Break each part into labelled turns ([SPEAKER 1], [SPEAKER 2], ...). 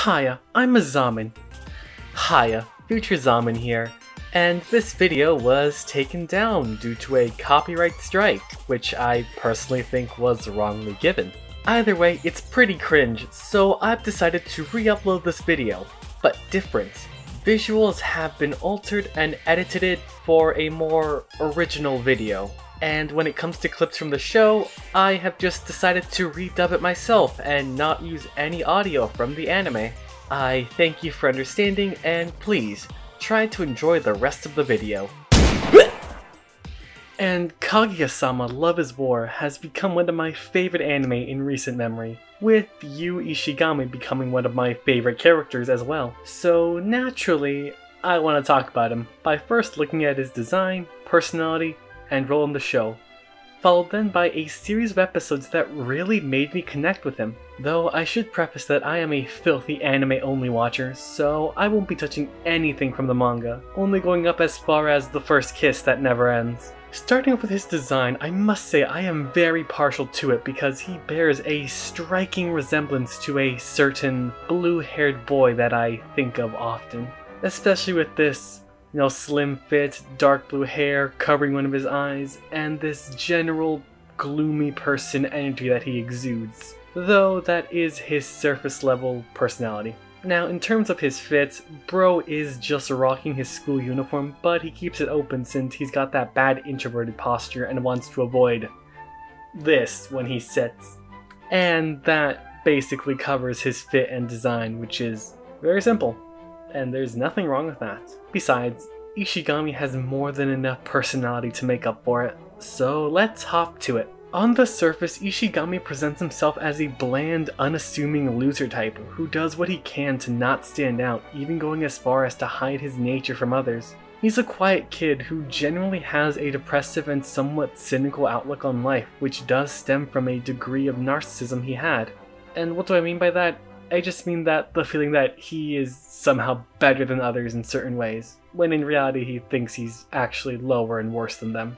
[SPEAKER 1] Hiya, I'm a Zamen. Hiya, Future Zamen here, and this video was taken down due to a copyright strike, which I personally think was wrongly given. Either way, it's pretty cringe, so I've decided to re-upload this video, but different. Visuals have been altered and edited for a more original video. And when it comes to clips from the show, I have just decided to redub it myself and not use any audio from the anime. I thank you for understanding, and please, try to enjoy the rest of the video. And Kaguya-Sama Love is War has become one of my favorite anime in recent memory, with Ishigami becoming one of my favorite characters as well. So naturally, I want to talk about him by first looking at his design, personality, and role in the show, followed then by a series of episodes that really made me connect with him. Though I should preface that I am a filthy anime-only watcher, so I won't be touching anything from the manga, only going up as far as the first kiss that never ends. Starting off with his design, I must say I am very partial to it because he bears a striking resemblance to a certain blue-haired boy that I think of often. Especially with this, slim fit, dark blue hair covering one of his eyes, and this general gloomy person energy that he exudes. Though that is his surface level personality. Now, in terms of his fit, bro is just rocking his school uniform, but he keeps it open since he's got that bad introverted posture and wants to avoid this when he sits. And that basically covers his fit and design, which is very simple. And there's nothing wrong with that. Besides, Ishigami has more than enough personality to make up for it, so let's hop to it. On the surface, Ishigami presents himself as a bland, unassuming loser type who does what he can to not stand out, even going as far as to hide his nature from others. He's a quiet kid who generally has a depressive and somewhat cynical outlook on life, which does stem from a degree of narcissism he had. And what do I mean by that? I just mean that the feeling that he is somehow better than others in certain ways, when in reality he thinks he's actually lower and worse than them.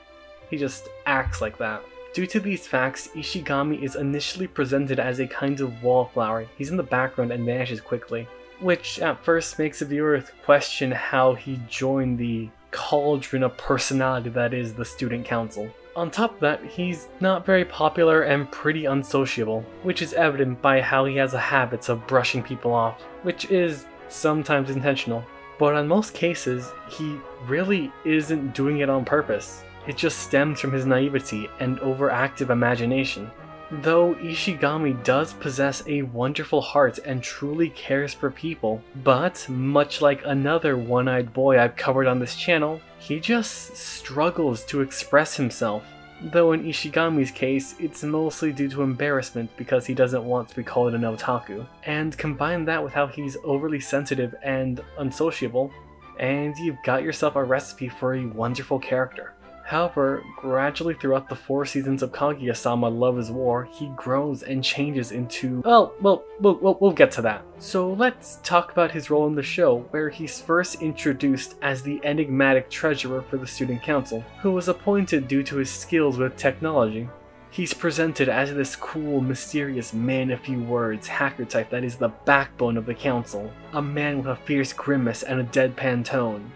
[SPEAKER 1] He just acts like that. Due to these facts, Ishigami is initially presented as a kind of wallflower. He's in the background and vanishes quickly, which at first makes the viewer question how he joined the cauldron of personality that is the student council. On top of that, he's not very popular and pretty unsociable, which is evident by how he has a habit of brushing people off, which is sometimes intentional. But in most cases, he really isn't doing it on purpose. It just stems from his naivety and overactive imagination. Though Ishigami does possess a wonderful heart and truly cares for people, but much like another one-eyed boy I've covered on this channel, he just struggles to express himself. Though in Ishigami's case, it's mostly due to embarrassment because he doesn't want to be called an otaku. And combine that with how he's overly sensitive and unsociable, and you've got yourself a recipe for a wonderful character. However, gradually throughout the 4 seasons of Kaguya-Sama Love is War, he grows and changes into... we'll get to that. So let's talk about his role in the show, where he's first introduced as the enigmatic treasurer for the student council, who was appointed due to his skills with technology. He's presented as this cool, mysterious man of few words hacker type that is the backbone of the council, a man with a fierce grimace and a deadpan tone,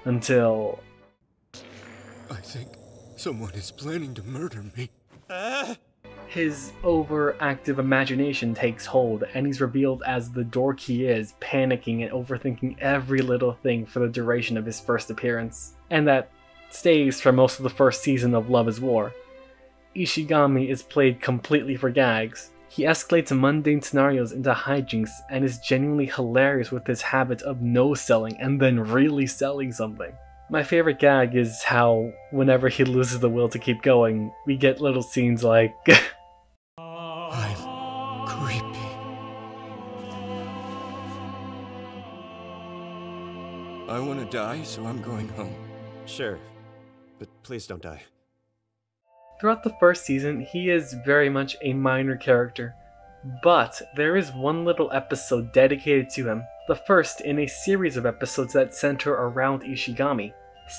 [SPEAKER 1] until...
[SPEAKER 2] I think someone is planning to murder me.
[SPEAKER 1] His overactive imagination takes hold, and he's revealed as the dork he is, panicking and overthinking every little thing for the duration of his first appearance. And that stays for most of the first season of Love is War. Ishigami is played completely for gags. He escalates mundane scenarios into hijinks and is genuinely hilarious with his habit of no-selling and then really selling something. My favorite gag is how, whenever he loses the will to keep going, we get little scenes like
[SPEAKER 2] I'm creepy. I want to die, so I'm going home.
[SPEAKER 3] Sure, but please don't die.
[SPEAKER 1] Throughout the first season, he is very much a minor character, but there is one little episode dedicated to him, the first in a series of episodes that center around Ishigami.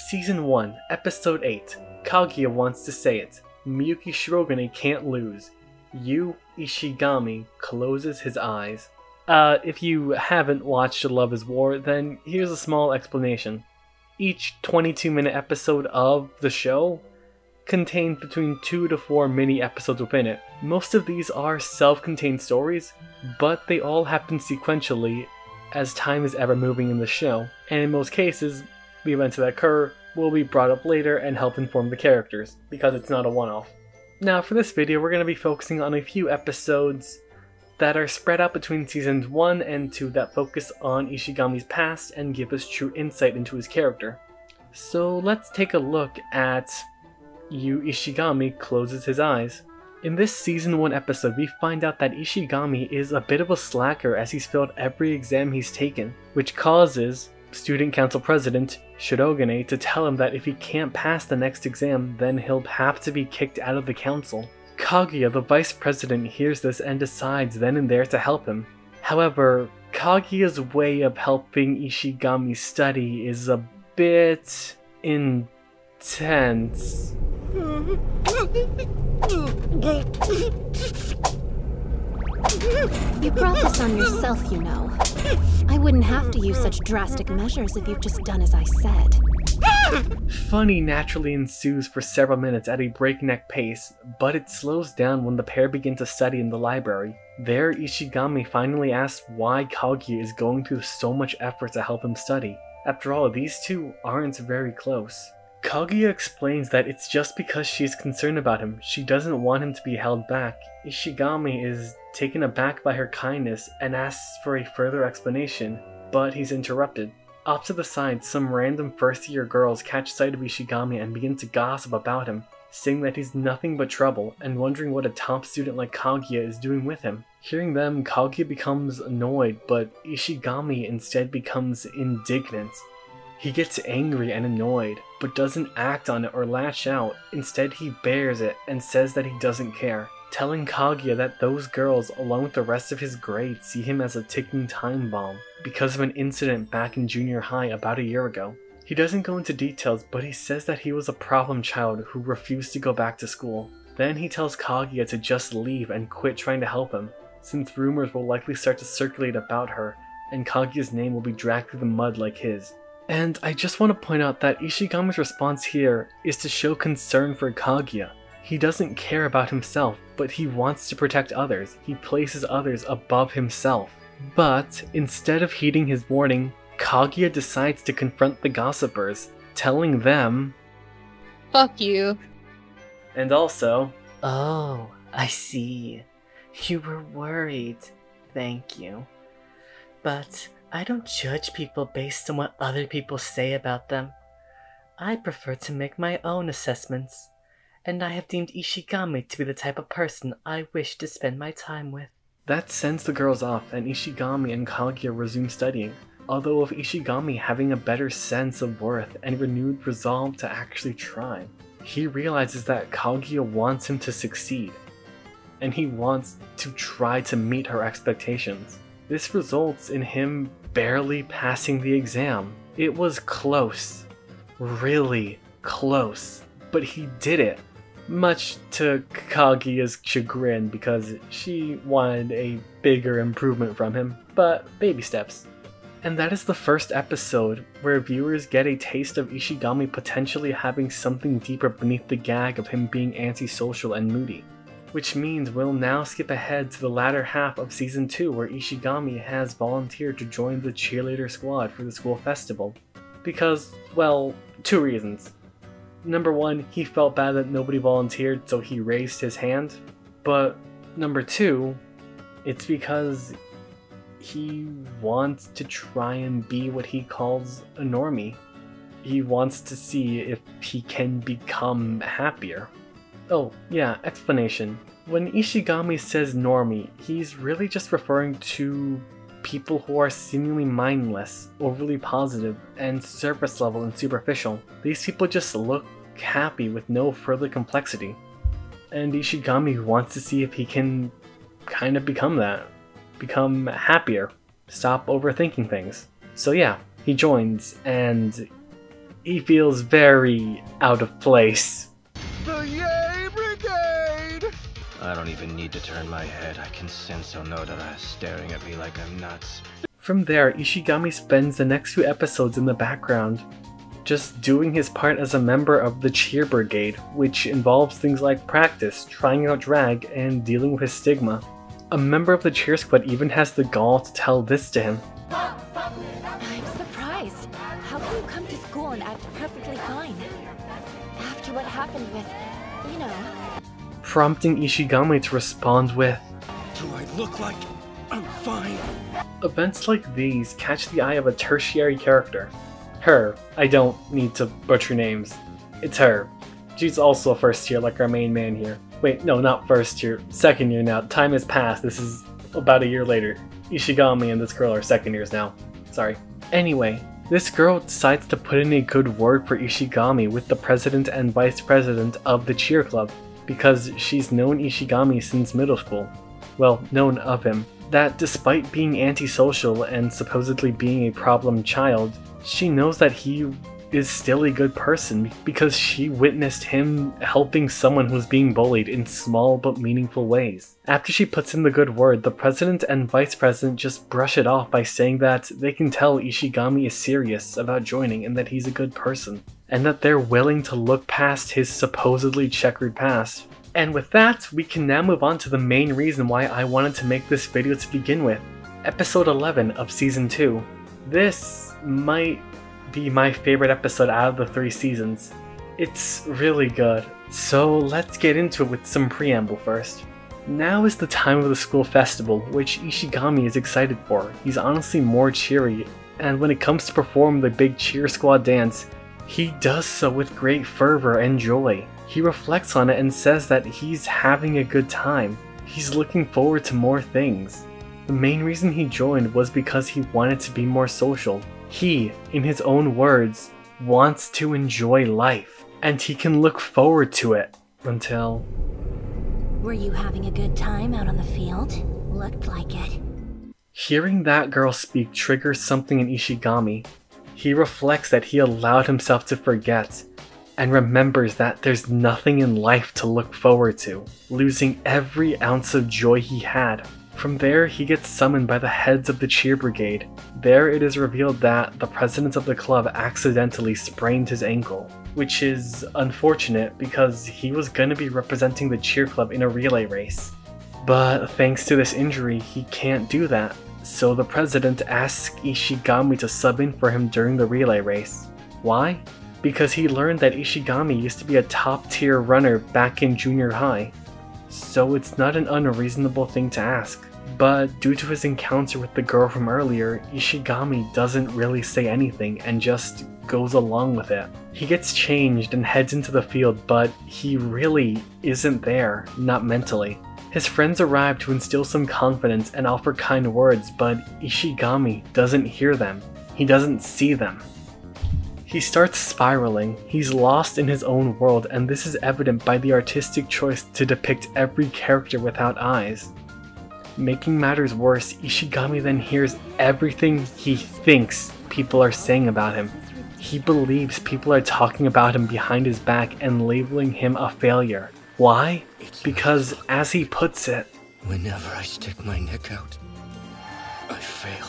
[SPEAKER 1] Season 1, Episode 8, Kaguya Wants to Say It. Miyuki Shirogane can't lose. Ishigami closes his eyes. If you haven't watched Love is War, then here's a small explanation. Each 22-minute episode of the show contains between 2 to 4 mini episodes within it. Most of these are self-contained stories, but they all happen sequentially as time is ever moving in the show, and in most cases, the events that occur will be brought up later and help inform the characters, because it's not a one-off. Now for this video, we're going to be focusing on a few episodes that are spread out between seasons 1 and 2 that focus on Ishigami's past and give us true insight into his character. So let's take a look at Ishigami closes his eyes. In this season 1 episode, we find out that Ishigami is a bit of a slacker as he's failed every exam he's taken, which causes Student Council President Shirogane to tell him that if he can't pass the next exam, then he'll have to be kicked out of the council. Kaguya, the vice president, hears this and decides then and there to help him. However, Kaguya's way of helping Ishigami study is a bit intense.
[SPEAKER 4] You brought this on yourself, you know. I wouldn't have to use such drastic measures if you've just done as I said.
[SPEAKER 1] Funny naturally ensues for several minutes at a breakneck pace, but it slows down when the pair begin to study in the library. There, Ishigami finally asks why Kaguya is going through so much effort to help him study. After all, these two aren't very close. Kaguya explains that it's just because she's concerned about him. She doesn't want him to be held back. Ishigami is taken aback by her kindness and asks for a further explanation, but he's interrupted. Off to the side, some random first-year girls catch sight of Ishigami and begin to gossip about him, saying that he's nothing but trouble and wondering what a top student like Kaguya is doing with him. Hearing them, Kaguya becomes annoyed, but Ishigami instead becomes indignant. He gets angry and annoyed, but doesn't act on it or lash out. Instead, he bears it and says that he doesn't care, telling Kaguya that those girls, along with the rest of his grade, see him as a ticking time bomb because of an incident back in junior high about a year ago. He doesn't go into details, but he says that he was a problem child who refused to go back to school. Then he tells Kaguya to just leave and quit trying to help him, since rumors will likely start to circulate about her, and Kaguya's name will be dragged through the mud like his. And I just want to point out that Ishigami's response here is to show concern for Kaguya. He doesn't care about himself, but he wants to protect others. He places others above himself. But instead of heeding his warning, Kaguya decides to confront the gossipers, telling them,
[SPEAKER 5] "Fuck you."
[SPEAKER 1] And also,
[SPEAKER 6] "Oh, I see. You were worried. Thank you. But I don't judge people based on what other people say about them. I prefer to make my own assessments, and I have deemed Ishigami to be the type of person I wish to spend my time with." That sends the girls off, and Ishigami and Kaguya resume studying, although with Ishigami having a better sense of worth and renewed resolve to actually try. He realizes that Kaguya wants him to succeed, and he wants to try to meet her expectations. This results in him barely passing the exam. It was close, really close, but he did it. Much to Kaguya's chagrin because she wanted a bigger improvement from him, but baby steps. And that is the first episode where viewers get a taste of Ishigami potentially having something deeper beneath the gag of him being antisocial and moody. Which means we'll now skip ahead to the latter half of Season 2 where Ishigami has volunteered to join the cheerleader squad for the school festival. Because, well, 2 reasons. Number 1, he felt bad that nobody volunteered, so he raised his hand. But number 2, it's because he wants to try and be what he calls a normie. He wants to see if he can become happier. Oh, yeah, explanation. When Ishigami says normie, he's really just referring to people who are seemingly mindless, overly positive, and surface level and superficial. These people just look happy with no further complexity. And Ishigami wants to see if he can kind of become that. Become happier. Stop overthinking things. So yeah, he joins, and he feels very out of place.
[SPEAKER 2] The Yay Brigade!
[SPEAKER 3] I don't
[SPEAKER 7] don't even need to turn my head. I can sense Onodera staring at me like I'm nuts.
[SPEAKER 1] From there, Ishigami spends the next few episodes in the background, just doing his part as a member of the cheer brigade, which involves things like practice, trying out drag, and dealing with his stigma. A member of the cheer squad even has the gall to tell this to him.
[SPEAKER 8] I'm surprised. How can you come to school and act perfectly fine? After what happened with, you know...
[SPEAKER 1] Prompting Ishigami to respond with,
[SPEAKER 2] Do I look like I'm fine?
[SPEAKER 1] Events like these catch the eye of a tertiary character. Her. I don't need to butcher names. It's her. She's also a first year like our main man here. Wait, no, not first year. Second year now. Time has passed. This is about a year later. Ishigami and this girl are second years now. Sorry. Anyway, this girl decides to put in a good word for Ishigami with the president and vice president of the cheer club, because she's known Ishigami since middle school. Well, known of him. That despite being antisocial and supposedly being a problem child, she knows that he is still a good person because she witnessed him helping someone who's being bullied in small but meaningful ways. After she puts in the good word, the president and vice president just brush it off by saying that they can tell Ishigami is serious about joining and that he's a good person, and that they're willing to look past his supposedly checkered past. And with that, we can now move on to the main reason why I wanted to make this video to begin with. Episode 11 of Season 2. This might be my favorite episode out of the 3 seasons. It's really good. So let's get into it with some preamble first. Now is the time of the school festival, which Ishigami is excited for. He's honestly more cheery, and when it comes to perform the big cheer squad dance, he does so with great fervor and joy. He reflects on it and says that he's having a good time. He's looking forward to more things. The main reason he joined was because he wanted to be more social. He, in his own words, wants to enjoy life, and he can look forward to it until...
[SPEAKER 8] Were you having a good time out on the field? Looked like it.
[SPEAKER 1] Hearing that girl speak triggers something in Ishigami. He reflects that he allowed himself to forget, and remembers that there's nothing in life to look forward to, losing every ounce of joy he had. From there, he gets summoned by the heads of the cheer brigade. There it is revealed that the president of the club accidentally sprained his ankle, which is unfortunate because he was going to be representing the cheer club in a relay race. But thanks to this injury, he can't do that, so the president asks Ishigami to sub in for him during the relay race. Why? Because he learned that Ishigami used to be a top tier runner back in junior high. So it's not an unreasonable thing to ask. But due to his encounter with the girl from earlier, Ishigami doesn't really say anything and just goes along with it. He gets changed and heads into the field, but he really isn't there, not mentally. His friends arrive to instill some confidence and offer kind words, but Ishigami doesn't hear them. He doesn't see them. He starts spiraling. He's lost in his own world, and this is evident by the artistic choice to depict every character without eyes. Making matters worse, Ishigami then hears everything he thinks people are saying about him. He believes people are talking about him behind his back and labeling him a failure. Why? Because, as he puts it,
[SPEAKER 2] whenever I stick my neck out, I fail.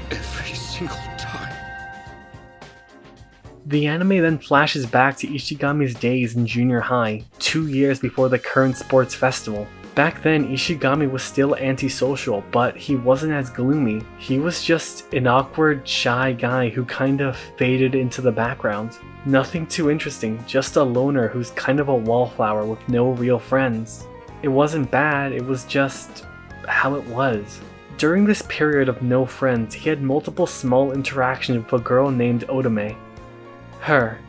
[SPEAKER 2] Every single time.
[SPEAKER 1] The anime then flashes back to Ishigami's days in junior high, 2 years before the current sports festival. Back then, Ishigami was still antisocial, but he wasn't as gloomy. He was just an awkward, shy guy who kind of faded into the background. Nothing too interesting, just a loner who's kind of a wallflower with no real friends. It wasn't bad, it was just how it was. During this period of no friends, he had multiple small interactions with a girl named Otome. Her,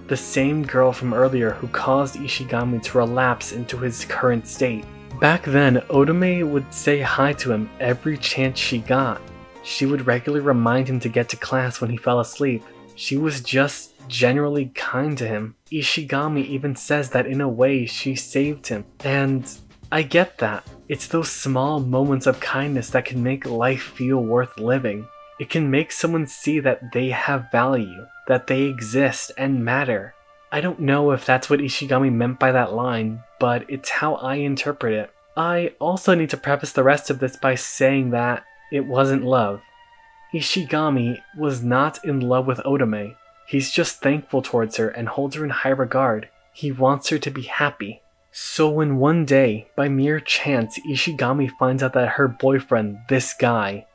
[SPEAKER 1] the same girl from earlier who caused Ishigami to relapse into his current state. Back then, Otome would say hi to him every chance she got. She would regularly remind him to get to class when he fell asleep. She was just generally kind to him. Ishigami even says that in a way she saved him. And I get that. It's those small moments of kindness that can make life feel worth living. It can make someone see that they have value, that they exist and matter. I don't know if that's what Ishigami meant by that line, but it's how I interpret it. I also need to preface the rest of this by saying that it wasn't love. Ishigami was not in love with Otome. He's just thankful towards her and holds her in high regard. He wants her to be happy. So when one day, by mere chance, Ishigami finds out that her boyfriend, this guy,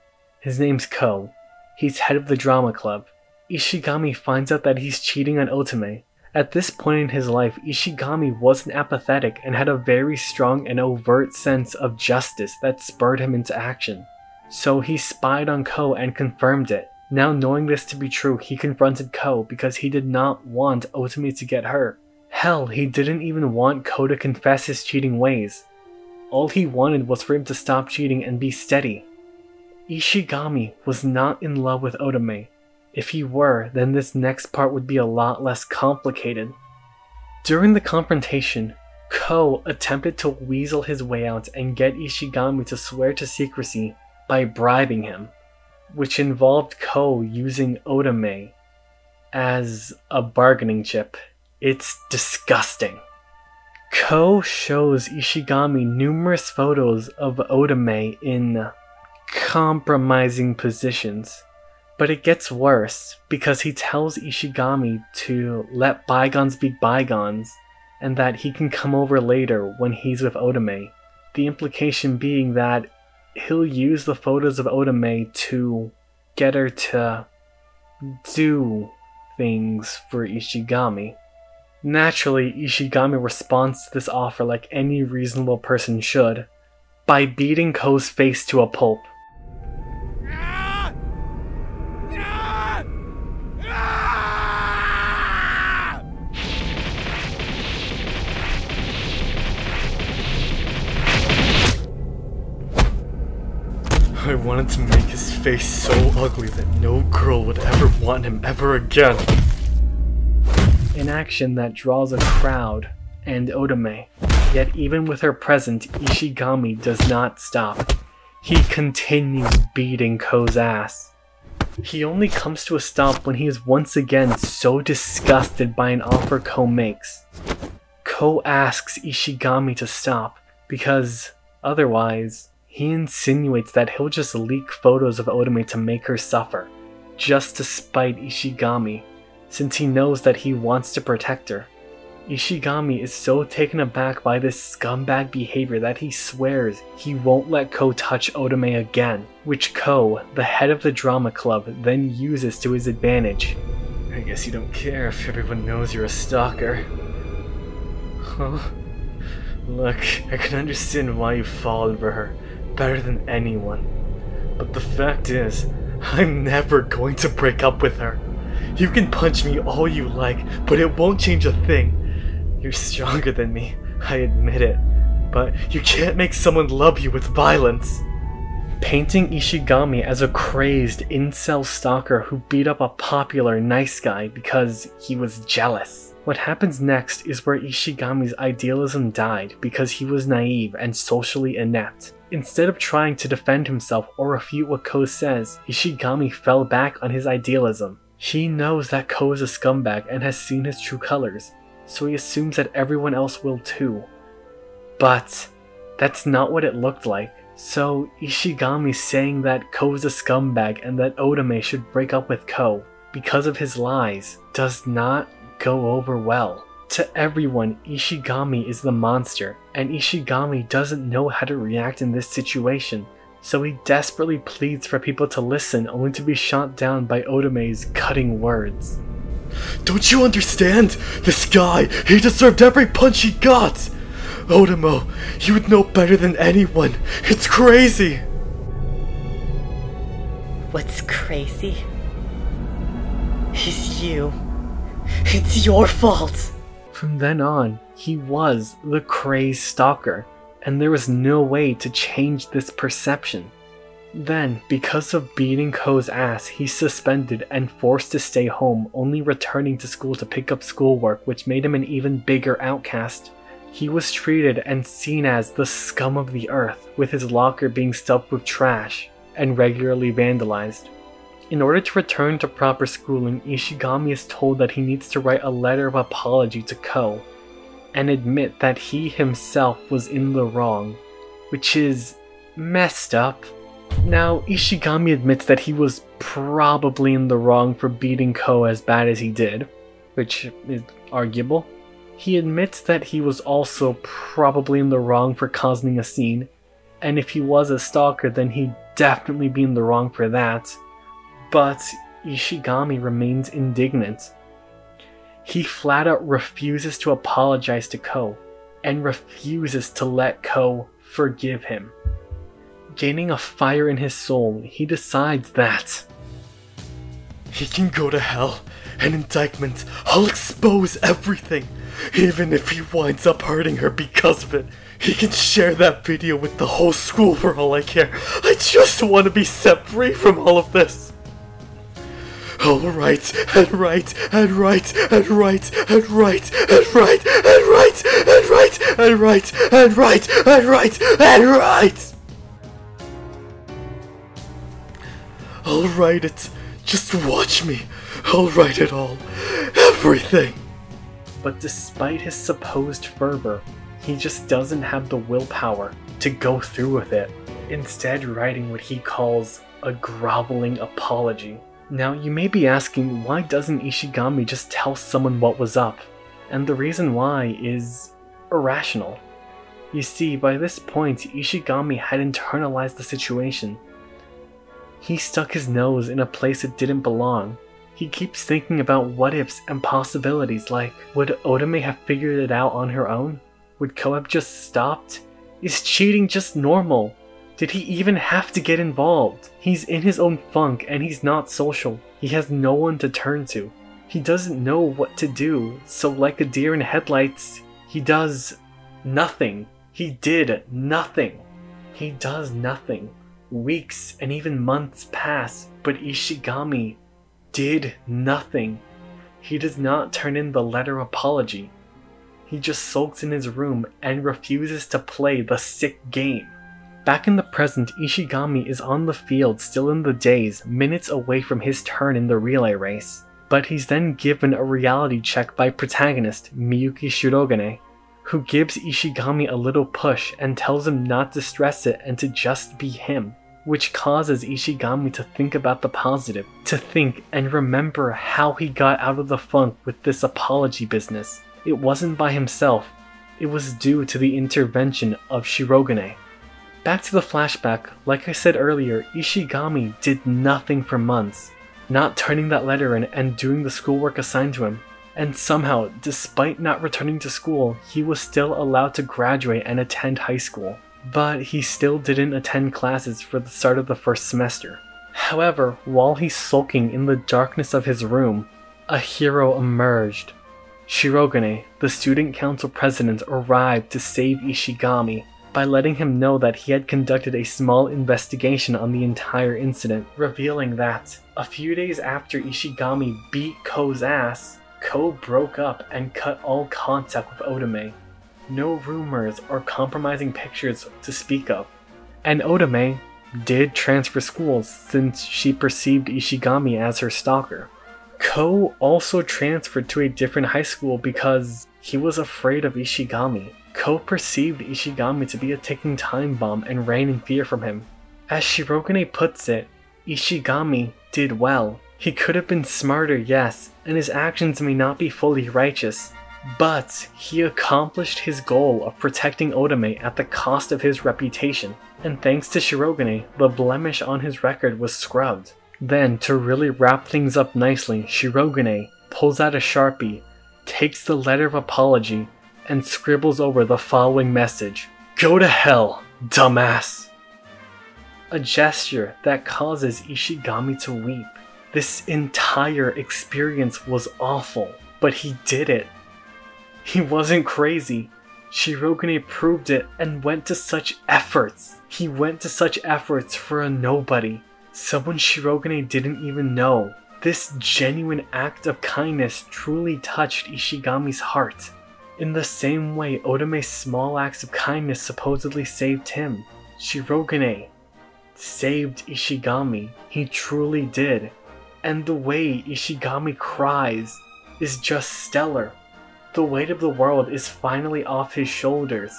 [SPEAKER 1] his name's Ko, he's head of the drama club. Ishigami finds out that he's cheating on Otome. At this point in his life, Ishigami wasn't apathetic and had a very strong and overt sense of justice that spurred him into action. So he spied on Ko and confirmed it. Now knowing this to be true, he confronted Ko because he did not want Otome to get hurt. Hell, he didn't even want Ko to confess his cheating ways. All he wanted was for him to stop cheating and be steady. Ishigami was not in love with Otome. If he were, then this next part would be a lot less complicated. During the confrontation, Ko attempted to weasel his way out and get Ishigami to swear to secrecy by bribing him, which involved Ko using Otome as a bargaining chip. It's disgusting. Ko shows Ishigami numerous photos of Otome in compromising positions. But it gets worse, because he tells Ishigami to let bygones be bygones, and that he can come over later when he's with Otome. The implication being that he'll use the photos of Otome to get her to do things for Ishigami. Naturally, Ishigami responds to this offer like any reasonable person should, by beating Ko's face to a pulp. I wanted to make his face so ugly that no girl would ever want him ever again. An action that draws a crowd and Otome, yet even with her present, Ishigami does not stop. He continues beating Ko's ass. He only comes to a stop when he is once again so disgusted by an offer Ko makes. Ko asks Ishigami to stop, because otherwise, he insinuates that he'll just leak photos of Otome to make her suffer, just to spite Ishigami, since he knows that he wants to protect her. Ishigami is so taken aback by this scumbag behavior that he swears he won't let Ko touch Otome again, which Ko, the head of the drama club, then uses to his advantage. I guess you don't care if everyone knows you're a stalker. Huh? Look, I can understand why you've fallen for her better than anyone. But the fact is, I'm never going to break up with her. You can punch me all you like, but it won't change a thing. You're stronger than me, I admit it. But you can't make someone love you with violence. Painting Ishigami as a crazed incel stalker who beat up a popular nice guy because he was jealous. What happens next is where Ishigami's idealism died because he was naive and socially inept. Instead of trying to defend himself or refute what Ko says, Ishigami fell back on his idealism. He knows that Ko is a scumbag and has seen his true colors, so he assumes that everyone else will too. But that's not what it looked like. So Ishigami saying that Ko is a scumbag and that Otome should break up with Ko because of his lies does not go over well. To everyone, Ishigami is the monster, and Ishigami doesn't know how to react in this situation, so he desperately pleads for people to listen only to be shot down by Otome's cutting words. Don't you understand? This guy, he deserved every punch he got! Otome, you would know better than anyone. It's crazy!
[SPEAKER 6] What's crazy? Is you. It's your fault!
[SPEAKER 1] From then on, he was the crazed stalker, and there was no way to change this perception. Then, because of beating Ko's ass, he's suspended and forced to stay home, only returning to school to pick up schoolwork, which made him an even bigger outcast. He was treated and seen as the scum of the earth, with his locker being stuffed with trash and regularly vandalized. In order to return to proper schooling, Ishigami is told that he needs to write a letter of apology to Ko, and admit that he himself was in the wrong, which is messed up. Now, Ishigami admits that he was probably in the wrong for beating Ko as bad as he did, which is arguable. He admits that he was also probably in the wrong for causing a scene, and if he was a stalker then he'd definitely be in the wrong for that. But Ishigami remains indignant. He flat out refuses to apologize to Ko, and refuses to let Ko forgive him. Gaining a fire in his soul, he decides that he can go to hell. An indictment. I'll expose everything. Even if he winds up hurting her because of it. He can share that video with the whole school for all I care. I just want to be set free from all of this. Alright, and right, and right, and right, and right, and right, and right, and right, and right, and right, and right, and right. I'll write it. Just watch me. I'll write it all. Everything. But despite his supposed fervor, he just doesn't have the willpower to go through with it, instead writing what he calls a groveling apology. Now you may be asking, why doesn't Ishigami just tell someone what was up? And the reason why is irrational. You see, by this point Ishigami had internalized the situation. He stuck his nose in a place it didn't belong. He keeps thinking about what ifs and possibilities like, would Otome have figured it out on her own? Would Ko have just stopped? Is cheating just normal? Did he even have to get involved? He's in his own funk and he's not social. He has no one to turn to. He doesn't know what to do, so like a deer in headlights, he does nothing. He did nothing. He does nothing. Weeks and even months pass, but Ishigami did nothing. He does not turn in the letter of apology. He just sulks in his room and refuses to play the sick game. Back in the present, Ishigami is on the field still in the days, minutes away from his turn in the relay race. But he's then given a reality check by protagonist Miyuki Shirogane, who gives Ishigami a little push and tells him not to stress it and to just be him, which causes Ishigami to think about the positive, to think and remember how he got out of the funk with this apology business. It wasn't by himself, it was due to the intervention of Shirogane. Back to the flashback, like I said earlier, Ishigami did nothing for months, not turning that letter in and doing the schoolwork assigned to him. And somehow, despite not returning to school, he was still allowed to graduate and attend high school. But he still didn't attend classes for the start of the first semester. However, while he's sulking in the darkness of his room, a hero emerged. Shirogane, the student council president, arrived to save Ishigami by letting him know that he had conducted a small investigation on the entire incident, revealing that a few days after Ishigami beat Ko's ass, Ko broke up and cut all contact with Otome. No rumors or compromising pictures to speak of. And Otome did transfer schools since she perceived Ishigami as her stalker. Ko also transferred to a different high school because he was afraid of Ishigami. Ko perceived Ishigami to be a ticking time bomb and ran in fear from him. As Shirogane puts it, Ishigami did well. He could have been smarter, yes, and his actions may not be fully righteous, but he accomplished his goal of protecting Otome at the cost of his reputation, and thanks to Shirogane, the blemish on his record was scrubbed. Then, to really wrap things up nicely, Shirogane pulls out a Sharpie, takes the letter of apology, and scribbles over the following message: "Go to hell, dumbass!" A gesture that causes Ishigami to weep. This entire experience was awful, but he did it. He wasn't crazy. Shirogane proved it and went to such efforts. He went to such efforts for a nobody. Someone Shirogane didn't even know. This genuine act of kindness truly touched Ishigami's heart. In the same way Otome's small acts of kindness supposedly saved him, Shirogane saved Ishigami. He truly did. And the way Ishigami cries is just stellar. The weight of the world is finally off his shoulders.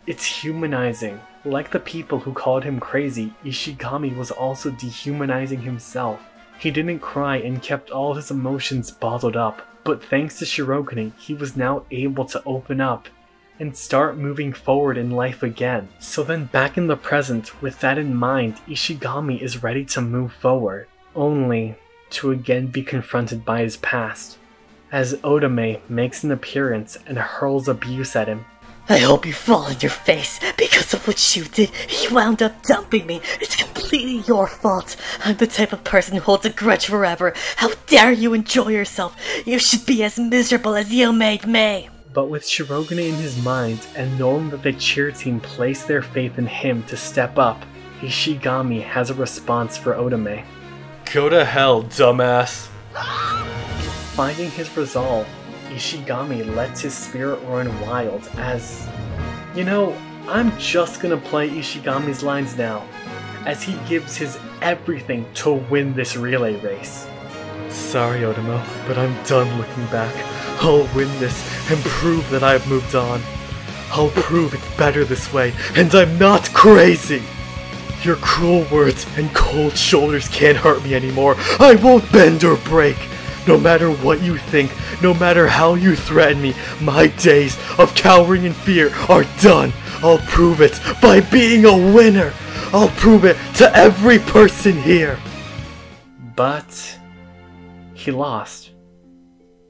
[SPEAKER 1] It's humanizing. Like the people who called him crazy, Ishigami was also dehumanizing himself. He didn't cry and kept all his emotions bottled up, but thanks to Shirogane, he was now able to open up and start moving forward in life again. So then back in the present, with that in mind, Ishigami is ready to move forward, only to again be confronted by his past, as Otome makes an appearance and hurls abuse at him.
[SPEAKER 6] I hope you fall on your face. Because of what you did, he wound up dumping me. It's completely your fault. I'm the type of person who holds a grudge forever. How dare you enjoy yourself? You should be as miserable as you made me.
[SPEAKER 1] But with Shirogane in his mind, and knowing that the cheer team placed their faith in him to step up, Ishigami has a response for Otome.
[SPEAKER 9] Go to hell, dumbass.
[SPEAKER 1] Finding his resolve, Ishigami lets his spirit run wild as... You know, I'm just gonna play Ishigami's lines now, as he gives his everything to win this relay race.
[SPEAKER 9] Sorry, Otomo, but I'm done looking back. I'll win this and prove that I've moved on. I'll prove it's better this way, and I'm not crazy! Your cruel words and cold shoulders can't hurt me anymore. I won't bend or break. No matter what you think, no matter how you threaten me, my days of cowering in fear are done. I'll prove it by being a winner. I'll prove it to every person here.
[SPEAKER 1] But he lost.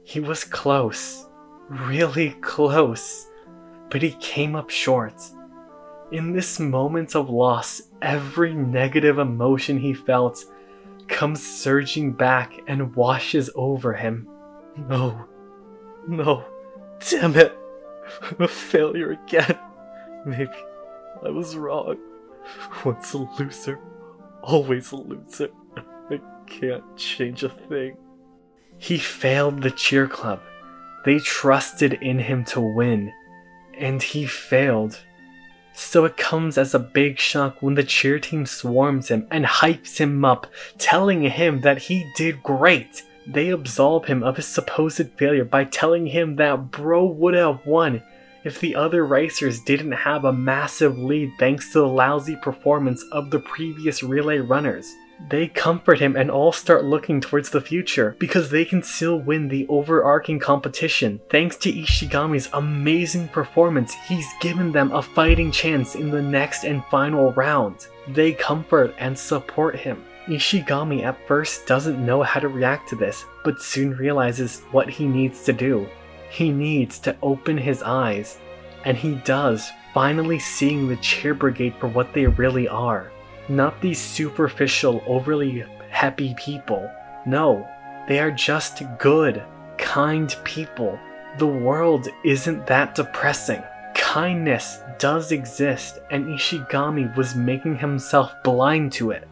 [SPEAKER 1] He was close, really close, but he came up short. In this moment of loss, every negative emotion he felt comes surging back and washes over him.
[SPEAKER 9] No, damn it, I'm a failure again. Maybe I was wrong. Once a loser, always a loser. I can't change a thing.
[SPEAKER 1] He failed the cheer club. They trusted in him to win, and he failed. So it comes as a big shock when the cheer team swarms him and hypes him up, telling him that he did great. They absolve him of his supposed failure by telling him that bro would have won if the other racers didn't have a massive lead thanks to the lousy performance of the previous relay runners. They comfort him and all start looking towards the future because they can still win the overarching competition. Thanks to Ishigami's amazing performance, he's given them a fighting chance in the next and final round. They comfort and support him. Ishigami at first doesn't know how to react to this, but soon realizes what he needs to do. He needs to open his eyes, and he does, finally seeing the cheer brigade for what they really are. Not these superficial, overly happy people. No, they are just good, kind people. The world isn't that depressing. Kindness does exist, and Ishigami was making himself blind to it.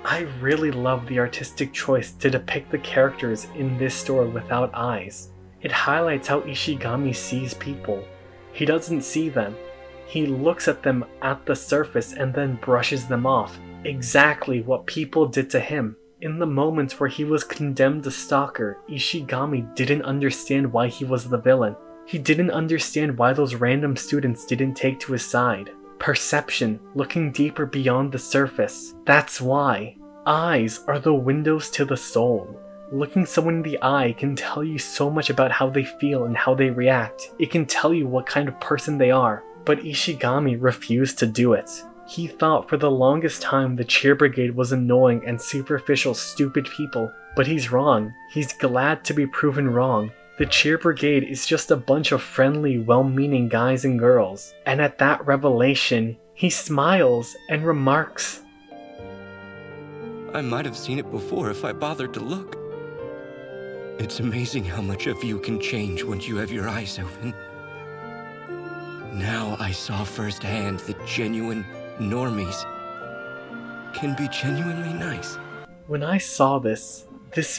[SPEAKER 1] I really love the artistic choice to depict the characters in this story without eyes. It highlights how Ishigami sees people. He doesn't see them. He looks at them at the surface and then brushes them off. Exactly what people did to him. In the moments where he was condemned a stalker, Ishigami didn't understand why he was the villain. He didn't understand why those random students didn't take to his side. Perception, looking deeper beyond the surface. That's why. Eyes are the windows to the soul. Looking someone in the eye can tell you so much about how they feel and how they react. It can tell you what kind of person they are. But Ishigami refused to do it. He thought for the longest time the cheer brigade was annoying and superficial, stupid people. But he's wrong. He's glad to be proven wrong. The cheer brigade is just a bunch of friendly, well-meaning guys and girls. And at that revelation, he smiles and remarks,
[SPEAKER 2] I might have seen it before if I bothered to look. It's amazing how much a view can change once you have your eyes open. Now I saw firsthand that genuine normies can be genuinely nice.
[SPEAKER 1] When I saw this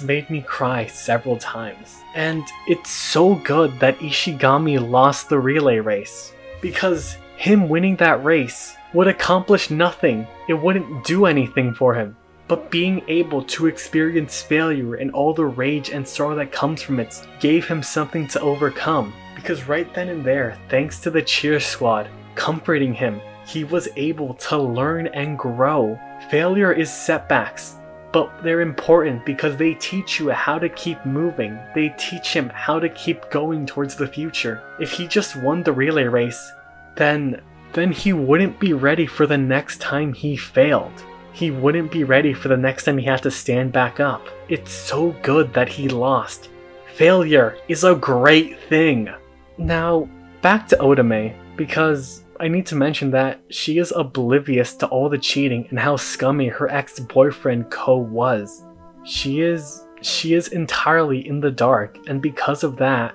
[SPEAKER 1] made me cry several times. And it's so good that Ishigami lost the relay race. Because him winning that race would accomplish nothing. It wouldn't do anything for him. but being able to experience failure and all the rage and sorrow that comes from it gave him something to overcome. Because right then and there, thanks to the cheer squad comforting him, he was able to learn and grow. Failure is setbacks, but they're important because they teach you how to keep moving. They teach him how to keep going towards the future. If he just won the relay race, then he wouldn't be ready for the next time he failed. He wouldn't be ready for the next time he had to stand back up. It's so good that he lost. Failure is a great thing. Now, back to Otome, because I need to mention that she is oblivious to all the cheating and how scummy her ex-boyfriend Ko was. She is entirely in the dark, and because of that,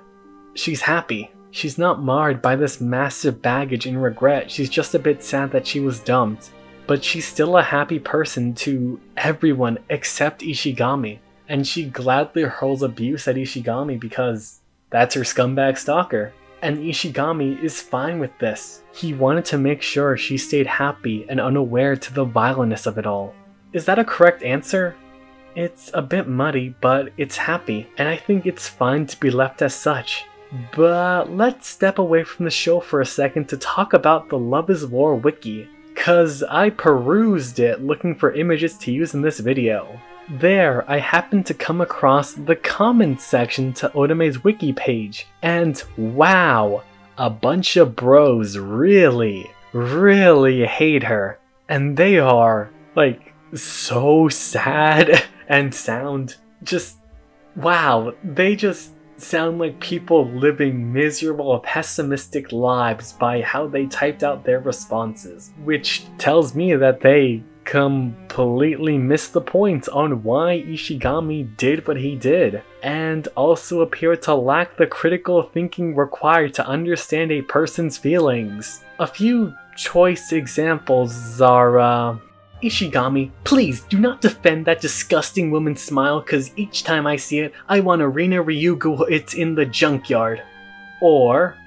[SPEAKER 1] she's happy. She's not marred by this massive baggage and regret. She's just a bit sad that she was dumped. But she's still a happy person to everyone except Ishigami. And she gladly hurls abuse at Ishigami because that's her scumbag stalker. And Ishigami is fine with this. He wanted to make sure she stayed happy and unaware to the violentness of it all. Is that a correct answer? It's a bit muddy, but it's happy, and I think it's fine to be left as such. But let's step away from the show for a second to talk about the Love is War wiki, cause I perused it looking for images to use in this video. There, I happened to come across the comments section to Otome's wiki page, and wow, a bunch of bros really hate her. And they are, like, so sad and sound just, wow, they just sound like people living miserable, pessimistic lives by how they typed out their responses, which tells me that they completely missed the point on why Ishigami did what he did, and also appear to lack the critical thinking required to understand a person's feelings. A few choice examples are, Ishigami, please do not defend that disgusting woman's smile, cause each time I see it, I want to Rina Ryugu it's in the junkyard. Or,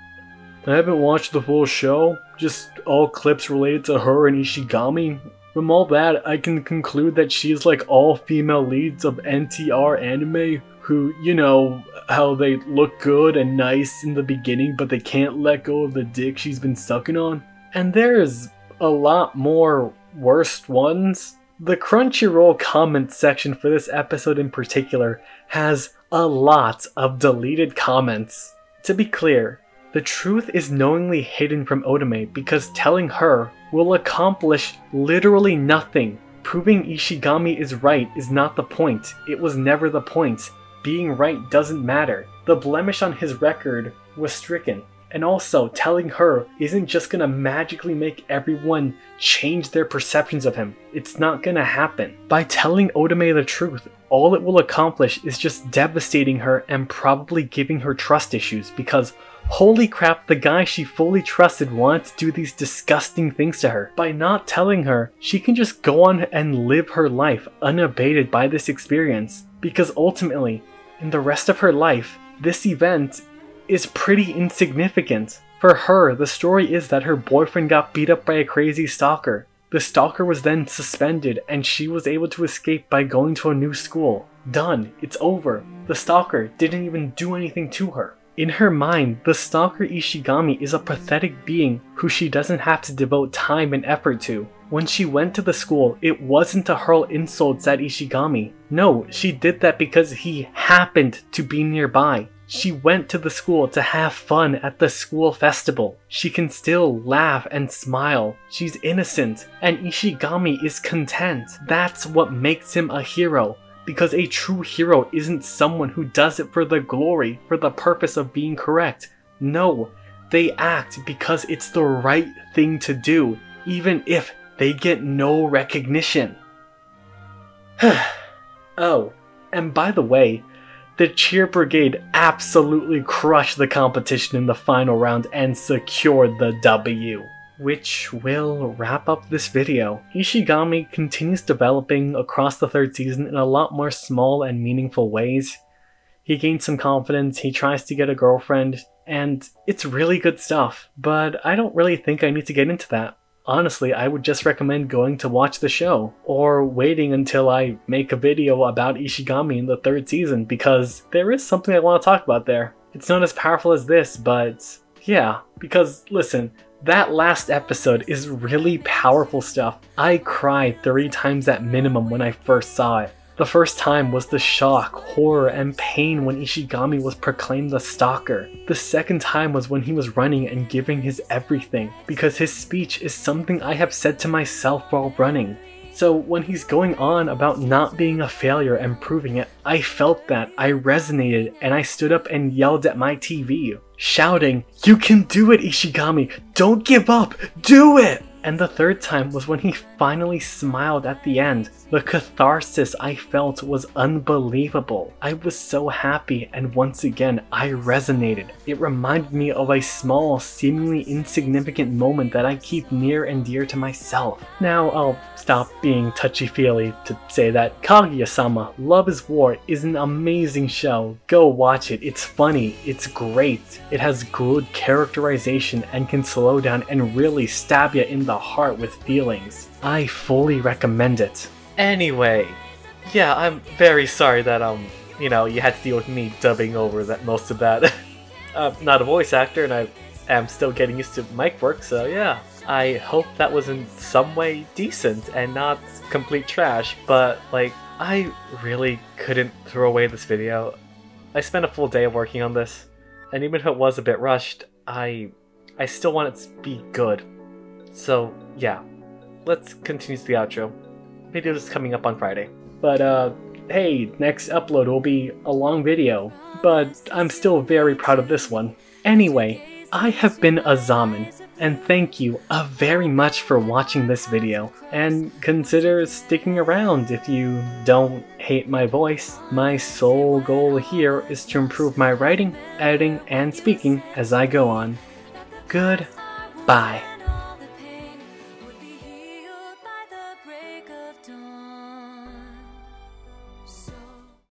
[SPEAKER 1] I haven't watched the full show, just all clips related to her and Ishigami. From all that, I can conclude that she is like all female leads of NTR anime who, you know, how they look good and nice in the beginning but they can't let go of the dick she's been sucking on. And there's a lot more worst ones. The Crunchyroll comments section for this episode in particular has a lot of deleted comments. To be clear, the truth is knowingly hidden from Otome because telling her will accomplish literally nothing. Proving Ishigami is right is not the point. It was never the point. Being right doesn't matter. The blemish on his record was stricken. And also, telling her isn't just gonna magically make everyone change their perceptions of him. It's not gonna happen. By telling Otome the truth, all it will accomplish is just devastating her and probably giving her trust issues because holy crap, the guy she fully trusted wanted to do these disgusting things to her. By not telling her, she can just go on and live her life unabated by this experience because ultimately, in the rest of her life, this event is pretty insignificant. For her, the story is that her boyfriend got beat up by a crazy stalker. The stalker was then suspended and she was able to escape by going to a new school. Done. It's over. The stalker didn't even do anything to her. In her mind, the stalker Ishigami is a pathetic being who she doesn't have to devote time and effort to. When she went to the school, it wasn't to hurl insults at Ishigami. No, she did that because he happened to be nearby. She went to the school to have fun at the school festival. She can still laugh and smile. She's innocent, and Ishigami is content. That's what makes him a hero. Because a true hero isn't someone who does it for the glory, for the purpose of being correct. No, they act because it's the right thing to do, even if they get no recognition. Oh, and by the way, the Cheer Brigade absolutely crushed the competition in the final round and secured the W. Which will wrap up this video. Ishigami continues developing across the third season in a lot more small and meaningful ways. He gains some confidence, he tries to get a girlfriend, and it's really good stuff, but I don't really think I need to get into that. honestly, I would just recommend going to watch the show, or waiting until I make a video about Ishigami in the 3rd season, because there is something I want to talk about there. It's not as powerful as this, but yeah, because listen, that last episode is really powerful stuff. I cried 3 times at minimum when I first saw it. The first time was the shock, horror, and pain when Ishigami was proclaimed the stalker. The second time was when he was running and giving his everything, because his speech is something I have said to myself while running. So when he's going on about not being a failure and proving it, I felt that, I resonated, and I stood up and yelled at my TV, shouting, "You can do it, Ishigami! Don't give up! Do it!" And the third time was when he finally smiled at the end. The catharsis I felt was unbelievable. I was so happy, and once again, I resonated. It reminded me of a small, seemingly insignificant moment that I keep near and dear to myself. Now I'll stop being touchy-feely to say that Kaguya-Sama Love is War is an amazing show. Go watch it. It's funny. It's great. It has good characterization and can slow down and really stab you in the heart with feelings. I fully recommend it. Anyway, yeah, I'm very sorry that, you know, you had to deal with me dubbing over most of that. I'm not a voice actor, and I am still getting used to mic work, so yeah. I hope that was in some way decent and not complete trash, but, like, I really couldn't throw away this video. I spent a full day working on this, and even if it was a bit rushed, I still want it to be good. So, yeah. Let's continue to the outro. Video is coming up on Friday. But, hey, next upload will be a long video, but I'm still very proud of this one. Anyway, I have been a Zamen, and thank you very much for watching this video, and consider sticking around if you don't hate my voice. My sole goal here is to improve my writing, editing, and speaking as I go on. Goodbye.